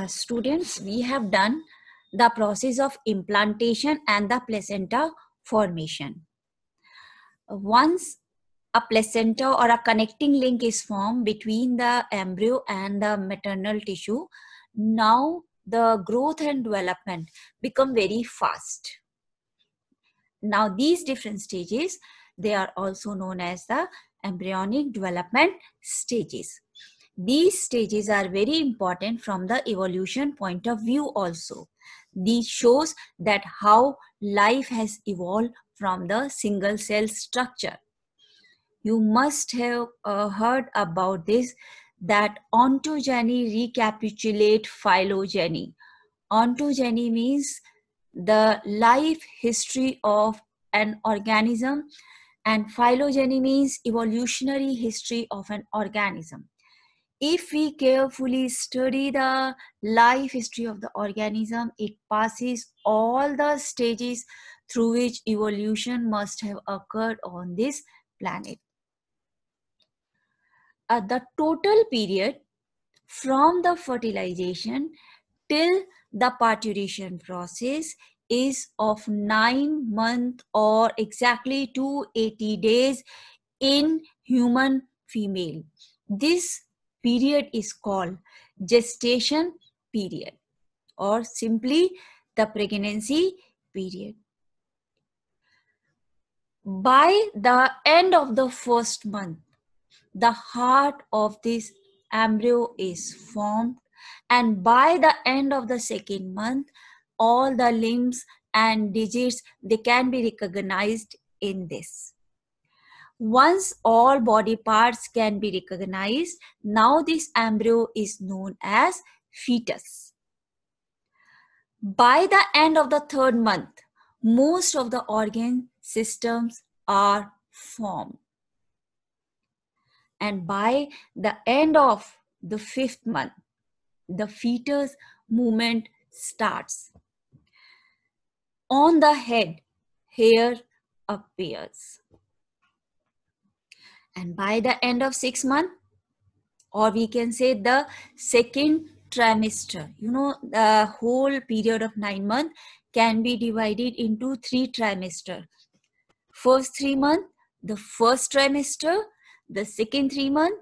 Students, we have done the process of implantation and the placenta formation. Once a placenta or a connecting link is formed between the embryo and the maternal tissue, now the growth and development become very fast. Now these different stages, they are also known as the embryonic development stages. These stages are very important from the evolution point of view also. This shows that how life has evolved from the single cell structure. You must have heard about this, that ontogeny recapitulate phylogeny. Ontogeny means the life history of an organism, and phylogeny means evolutionary history of an organism. If we carefully study the life history of the organism, it passes all the stages through which evolution must have occurred on this planet. The total period from the fertilization till the parturition process is of 9 months or exactly 280 days in human female. This period is called gestation period or simply the pregnancy period. By the end of the first month, the heart of this embryo is formed, and by the end of the second month, all the limbs and digits, they can be recognized in this. Once all body parts can be recognized, now this embryo is known as fetus. By the end of the third month, most of the organ systems are formed. And by the end of the fifth month, the fetus movement starts. On the head, hair appears. And by the end of 6 months, or we can say the second trimester, the whole period of 9 months can be divided into 3 trimesters. First 3 months, the first trimester, the second 3 months,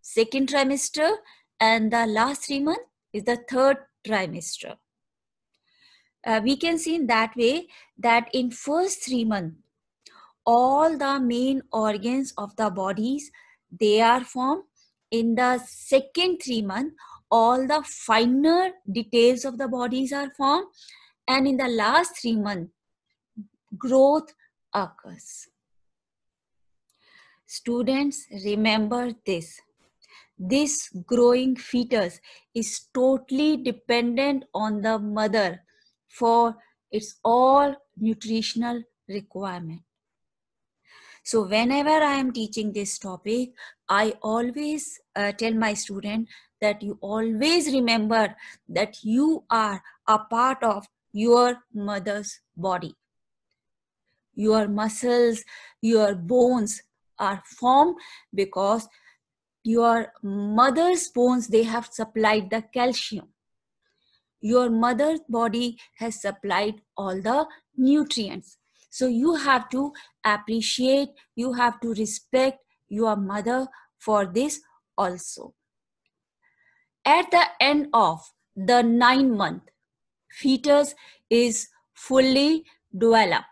second trimester, and the last 3 months is the third trimester. We can see in that way that in first 3 months, all the main organs of the bodies, they are formed. In the second 3 months, all the finer details of the bodies are formed. And in the last 3 months, growth occurs. Students, remember this. This growing fetus is totally dependent on the mother for its all nutritional requirement. So whenever I am teaching this topic, I always tell my student that you always remember that you are a part of your mother's body. Your muscles, your bones are formed because your mother's bones, they have supplied the calcium. Your mother's body has supplied all the nutrients. So you have to appreciate, you have to respect your mother for this also. At the end of the 9 month, fetus is fully developed.